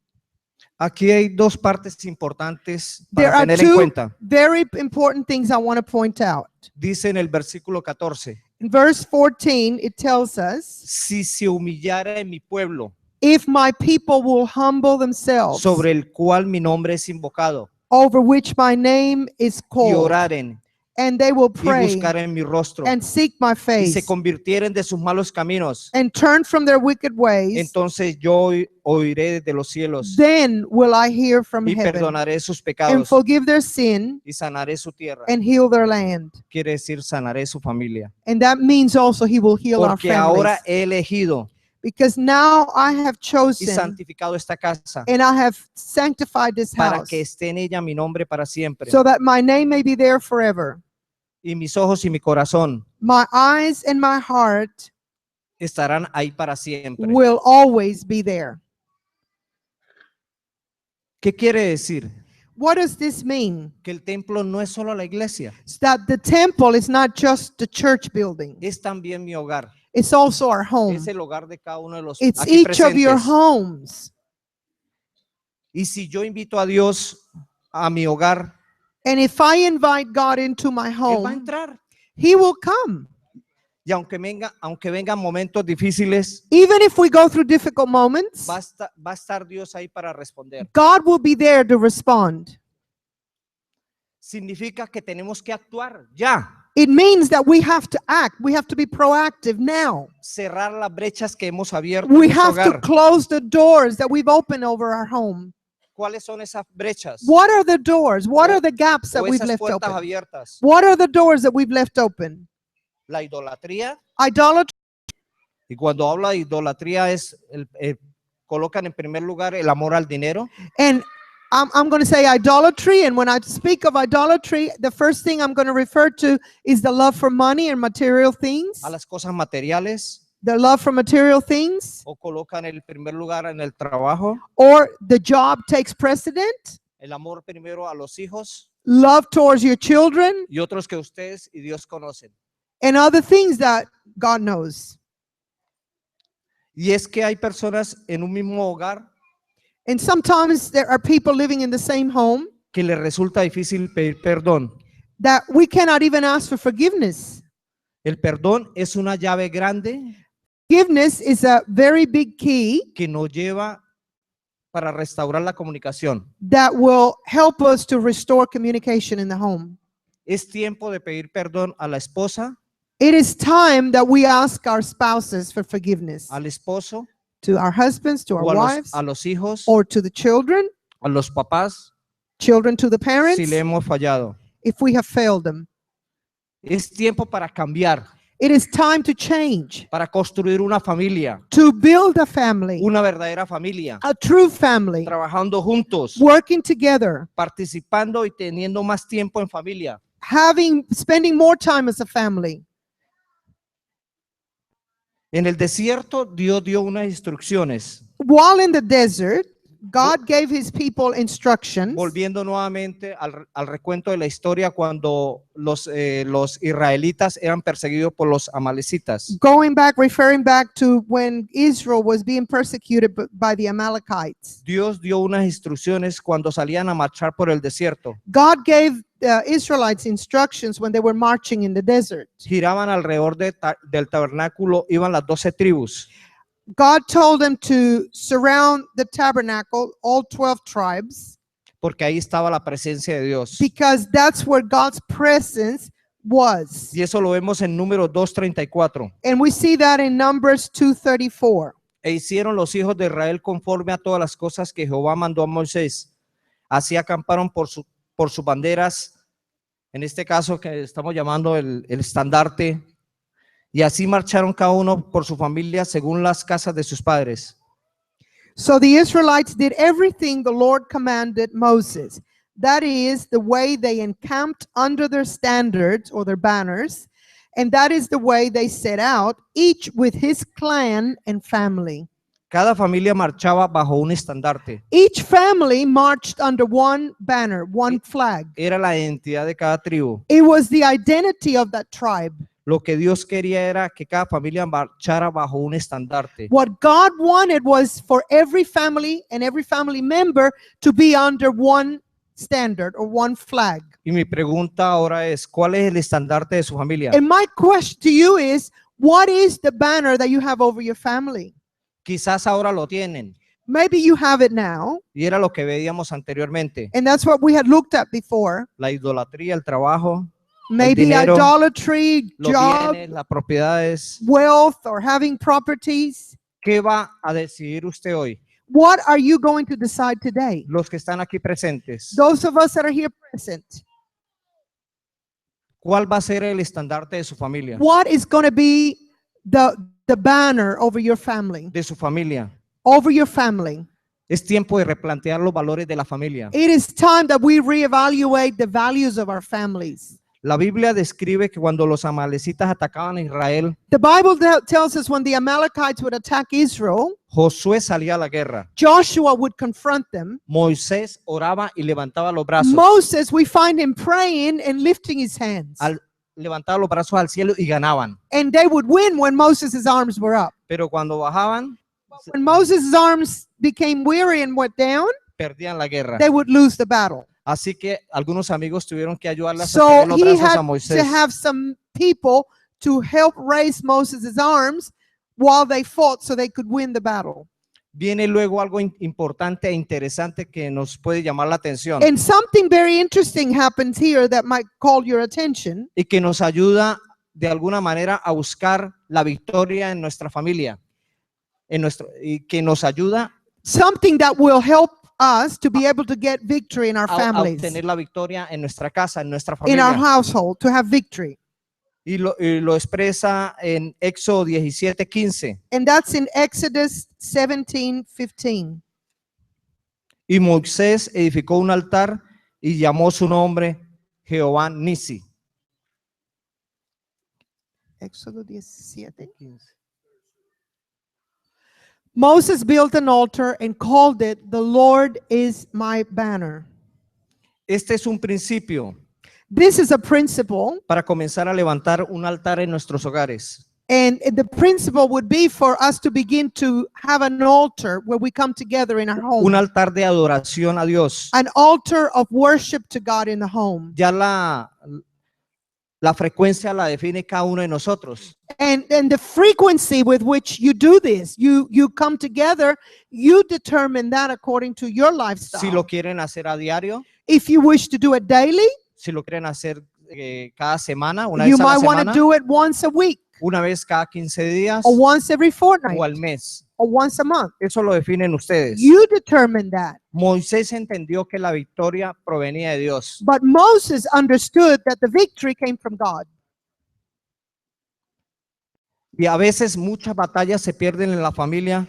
aquí hay dos partes importantes There para are tener en two cuenta. very important things I want to point out. Dice en el versículo 14, In verse 14, it tells us, si se humillara en mi pueblo, if my people will humble themselves, sobre el cual mi nombre es invocado, over which my name is y called, oraren and they will y pray buscaren mi rostro, and seek my y se face, convirtieren de sus malos caminos, and turn from their wicked ways, entonces yo oiré desde los cielos then will I hear from y heaven perdonaré sus and pecados forgive their sin y sanaré su tierra. and heal their land. Quiere decir sanaré su familia. And that means also he will heal our Porque families. ahora he elegido Because now I have y chosen santificado esta casa and I have sanctified this para house que esté en ella mi nombre para siempre. so that my name may be there forever. Y mis ojos y mi corazón My eyes and my heart estarán ahí para siempre. will always be there. ¿Qué quiere decir? What does this mean? Que el templo no es solo la iglesia, It's that the temple is not just the church building. es también mi hogar. It's also our home. Es el hogar de cada uno de los It's aquí each of your presentes. homes. Y si yo invito a Dios a mi hogar, And if I invite God into my Él va a home, entrar. he will come. Y aunque vengan momentos difíciles, Even if we go through difficult moments, va a estar Dios ahí para responder. God will be there to respond. Significa que tenemos que actuar ya. It means that we have to act. We have to be proactive now. Cerrar las brechas que hemos abierto We en nuestro have to hogar. close the doors that we've opened over our home. ¿Cuáles son esas brechas? What are the doors? What are the gaps that O we've esas left puertas open? abiertas. What are the doors that we've left open? La idolatría. Idolatry. Y cuando habla de idolatría colocan en primer lugar el amor al dinero. And I'm going to say idolatry. And when I speak of idolatry, the first thing I'm going to refer to is the love for money and material things. A las cosas materiales. The love for material things. O colocan el primer lugar en el trabajo. Or the job takes precedent. El amor primero a los hijos. Love towards your children. Y otros que ustedes y Dios conocen. And other things that God knows. Y es que hay personas en un mismo hogar And sometimes there are people living in the same home que les resulta difícil pedir perdón. that we cannot even ask for forgiveness. El perdón es una llave grande Forgiveness is a very big key que nos lleva para restaurar la comunicación. that will help us to restore communication in the home. Es tiempo de pedir perdón a la esposa, It is time that we ask our spouses for forgiveness, al esposo, to our husbands, to our o wives, a los hijos, or to the children, a los papás, children to the si parents, le hemos fallado. if we have failed them. Es tiempo para cambiar. It is time to change, para construir una familia, to build a family, una verdadera familia, a true family, trabajando juntos, working together, participando y teniendo más tiempo en familia. spending more time as a family. En el desierto, Dios dio unas instrucciones. While in the desert, God gave his people instructions. Volviendo nuevamente al recuento de la historia cuando los israelitas eran perseguidos por los amalecitas. Referring back to when Israel was being persecuted by the Amalekites. Dios dio unas instrucciones cuando salían a marchar por el desierto. God gave the Israelites instructions when they were marching in the desert. Giraban alrededor del tabernáculo, iban las 12 tribus. God told them to surround the tabernacle, all 12 tribes. Porque ahí estaba la presencia de Dios. Because that's where God's presence was. Y eso lo vemos en Números 2:34. And we see that in Numbers 2:34. E hicieron los hijos de Israel conforme a todas las cosas que Jehová mandó a Moisés. Así acamparon por sus banderas, en este caso que estamos llamando el estandarte. Y así marcharon cada uno por su familia según las casas de sus padres. So the Israelites did everything the Lord commanded Moses. That is the way they encamped under their standards or their banners. And that is the way they set out, each with his clan and family. Cada familia marchaba bajo un estandarte. Each family marched under one banner, one flag. Era la identidad de cada tribu. It was the identity of that tribe. Lo que Dios quería era que cada familia marchara bajo un estandarte. What God wanted was for every family and every family member to be under one standard or one flag. Y mi pregunta ahora es, ¿cuál es el estandarte de su familia? And my question to you is, what is the banner that you have over your family? Quizás ahora lo tienen. Maybe you have it now, Y era lo que veíamos anteriormente. and that's what we had looked at before. La idolatría, el trabajo, Maybe dinero, idolatry, los job, bienes, las propiedades. wealth, or having properties. ¿Qué va a decidir usted hoy? What are you going to decide today? Los que están aquí presentes. Those of us that are here present, ¿Cuál va a ser el estandarte de su familia? what is going to be the banner over your family? De su familia. Over your family. Es tiempo de replantear los valores de la familia. It is time that we reevaluate the values of our families. La Biblia describe que cuando los amalecitas atacaban a Israel, The Bible tells us when the Amalekites would attack Israel, Josué salía a la guerra. Joshua would confront them. Moisés oraba y levantaba los brazos. Moses, we find him praying and lifting his hands. Levantaba los brazos al cielo y ganaban. And they would win when Moses' arms were up. Pero cuando bajaban, When Moses' arms became weary and went down, perdían la guerra. they would lose the battle. Así que algunos amigos tuvieron que ayudarle a So sostener los he brazos a had Moisés. to have some people to help raise Moses' arms while they fought so they could win the battle. Viene luego algo importante e interesante que nos puede llamar la atención And something very interesting happens here that might call your attention. y que nos ayuda de alguna manera a buscar la victoria en nuestra familia, y que nos ayuda Something that will help us to be able to get victory in our a families, obtener la victoria en nuestra casa, en nuestra in our familia. household, to have victory. Y lo expresa en Éxodo 17:15. And that's in Exodus 17:15. Y Moisés edificó un altar y llamó su nombre Jehová Nisi. Éxodo 17. Moses built an altar and called it, "The Lord is my banner." Este es un principio This is a principle, para comenzar a levantar un altar en nuestros hogares. and the principle would be for us to begin to have an altar where we come together in our Un home. altar de adoración a Dios. An altar of worship to God in the home. Ya la frecuencia la define cada uno de nosotros. And the frequency with which you do this, you come together, you determine that according to your lifestyle. Si lo quieren hacer a diario, If you wish to do it daily, si lo quieren hacer cada semana, una you vez a la might want to semana, do it once a week, una vez cada 15 días or once every fortnight, o al mes. or once a month. Eso lo definen ustedes. You determine that. Moisés entendió que la victoria provenía de Dios. But Moses understood that the victory came from God. Y a veces muchas batallas se pierden en la familia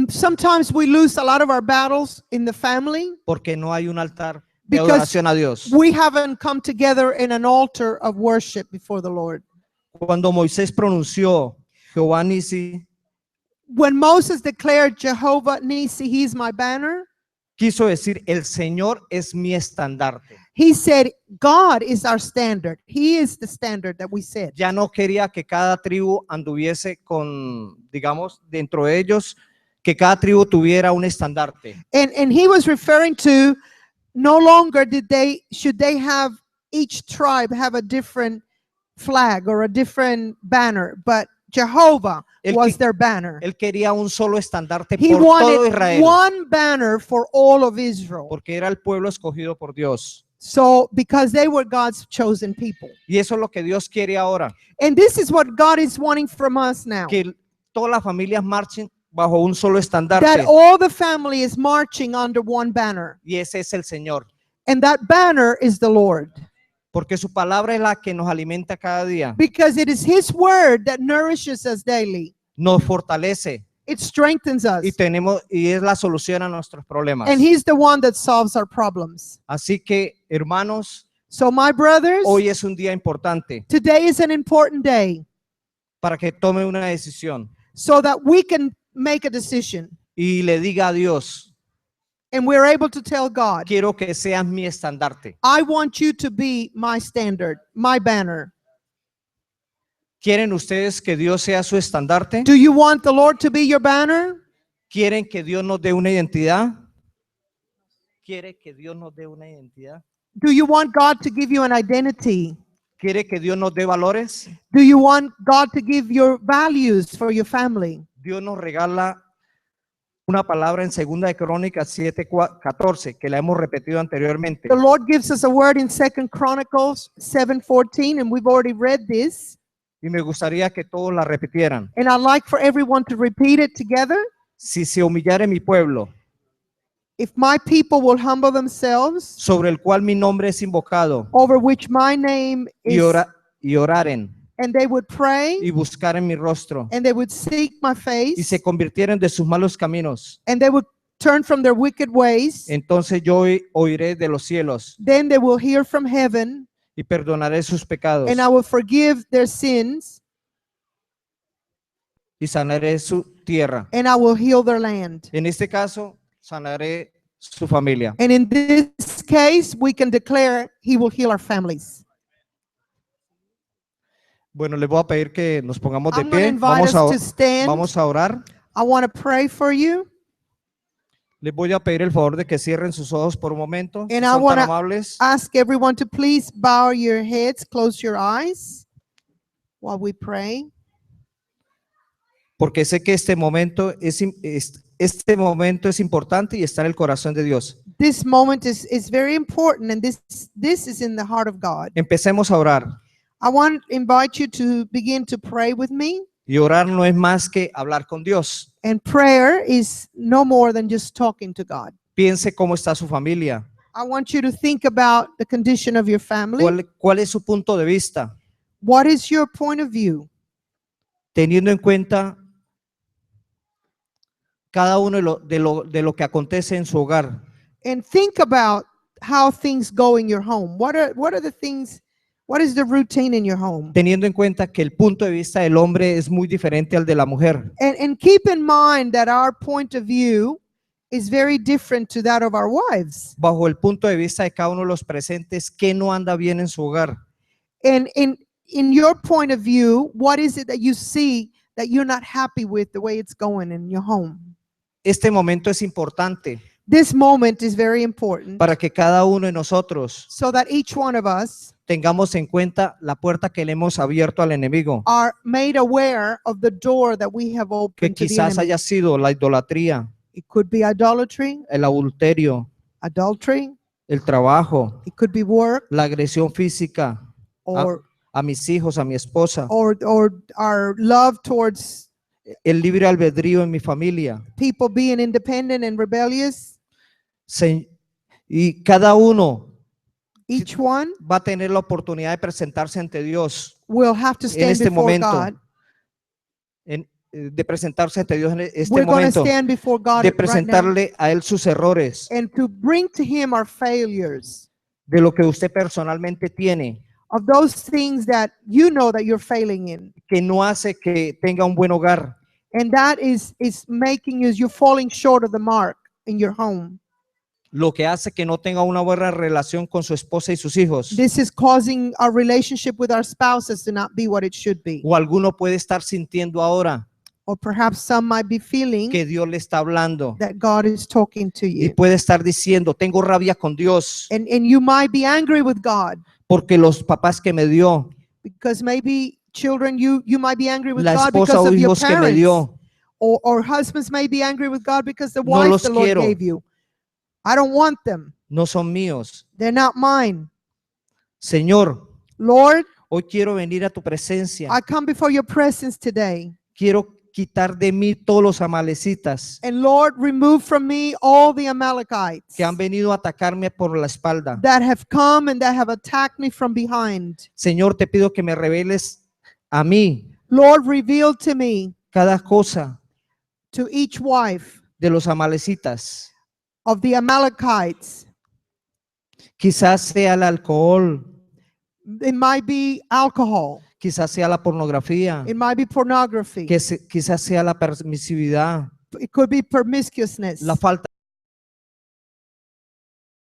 Sometimes we lose a lot of our battles in the family porque no hay un altar de because adoración a Dios. we haven't come together in an altar of worship before the Lord. Cuando Moisés pronunció Jehová Nisi, When Moses declared Jehovah Nisi, he's my banner, quiso decir el Señor es mi estandarte. he said, God is our standard. He is the standard that we set. Ya no quería que cada tribu anduviese con, digamos, dentro de ellos, que cada tribu tuviera un estandarte. And he was referring to no longer should they have each tribe have a different flag or a different banner, but Jehovah was their banner. Él quería un solo estandarte He por todo wanted Israel, one banner for all of Israel. porque era el pueblo escogido por Dios. So, because they were God's chosen people. Y eso es lo que Dios quiere ahora, And this is what God is wanting from us now. que todas las familias marchen bajo un solo That estandarte, all the family is marching under one banner. y ese es el Señor, And that banner is the Lord. porque su palabra es la que nos alimenta cada día, Because it is His word that nourishes us daily. nos fortalece It strengthens us. y es la solución a nuestros problemas. And He's the one that solves our problems. Así que, hermanos, So my brothers, hoy es un día importante today is an important day para que tome una decisión so that we can make a decision. y le diga a Dios, And we're able to tell God, quiero que seas mi estandarte. I want you to be my standard, my banner. ¿Quieren ustedes que Dios sea su estandarte? Do you want the Lord to be your banner? ¿Quieren que Dios nos dé una identidad? ¿Quiere que Dios nos dé una identidad? Do you want God to give you an identity? ¿Quiere que Dios nos dé valores? Do you want God to give your values for your family? Dios nos regala una palabra en 2 de Crónicas 7:14 que la hemos repetido anteriormente. The Lord gives us a word in 2 Chronicles 7:14, and we've already read this. Y me gustaría que todos la repitieran. And I'd like for everyone to repeat it together. Si se humillare mi pueblo, If my people will humble themselves, sobre el cual mi nombre es invocado, over which my name y, is, y oraren, and they would pray, y buscaren mi rostro, and they would seek my y face, se convirtieren de sus malos caminos, and they would turn from their wicked ways, entonces yo oiré de los cielos then they will hear from heaven, y perdonaré sus pecados and I will forgive their sins, y sanaré su tierra. and I will heal their land. En este caso, sanaré su familia. And in this case, we can declare He will heal our families. Bueno, les voy a pedir que nos pongamos de I'm going to pie. invite us to stand. Vamos a orar. I want to pray for you. Les voy a pedir el favor de que cierren sus ojos por un momento. Si And I son tan wanna amables. Ask everyone to please bow your heads, close your eyes while we pray. Porque sé que este momento es importante y está en el corazón de Dios. This moment is very important, and this is in the heart of God. Empecemos a orar. I want to invite you to begin to pray with me. Y orar no es más que hablar con Dios. And prayer is no more than just talking to God. Piense cómo está su familia. I want you to think about the condition of your family. ¿Cuál es su punto de vista? What is your point of view? Teniendo en cuenta cada uno de lo que acontece en su hogar. And think about how things go in your home. What are the things? What is the routine in your home? Teniendo en cuenta que el punto de vista del hombre es muy diferente al de la mujer. And keep in mind that our point of view is very different to that of our wives. Bajo el punto de vista de cada uno de los presentes, ¿qué no anda bien en su hogar? And in your point of view, what is it that you see that you're not happy with the way it's going in your home? Este momento es importante This moment is very important para que cada uno de nosotros so that each one of us tengamos en cuenta la puerta que le hemos abierto al enemigo, are made aware of the door that we have que opened to the quizás enemy. haya sido la idolatría, It could be idolatry, el adulterio, adultery, el trabajo, it could be work, la agresión física or a mis hijos, a mi esposa, or our love towards el libre albedrío en mi familia. people being independent and rebellious. Y cada uno Each one va a tener la oportunidad de presentarse ante Dios will have to en stand este before momento, God. de presentarse ante Dios en este We're going to momento, stand before God de right now presentarle a Él sus errores, and to bring to Him our failures, de lo que usted personalmente tiene, of those things that you know that you're failing in. que no hace que tenga un buen hogar, And that is making you falling short of the mark in your home. lo que hace que no tenga una buena relación con su esposa y sus hijos. This is causing our relationship with our spouses to not be what it should be. O alguno puede estar sintiendo ahora Or perhaps some might be feeling que Dios le está hablando that God is talking to y you. puede estar diciendo, tengo rabia con Dios And you might be angry with God porque los papás que me dio, because maybe children, you might be angry with la God esposa because o of your hijos que me parents. dio, Or husbands may be angry with God because the no wife los the Lord quiero, gave you. I don't want them. no son míos. They're not mine. Señor, Lord, hoy quiero venir a tu presencia. I come before your presence today. Quiero quitar de mí todos los amalecitas And Lord, remove from me all the Amalekites que han venido a atacarme por la espalda. that have come and that have attacked me from behind. Señor, te pido que me reveles a mí Lord, reveal to me, cada cosa to each wife de los amalecitas. of the Amalekites. Quizás sea el alcohol, It might be alcohol. quizás sea la pornografía, It might be pornography. quizás sea la permisividad, It could be promiscuousness. la falta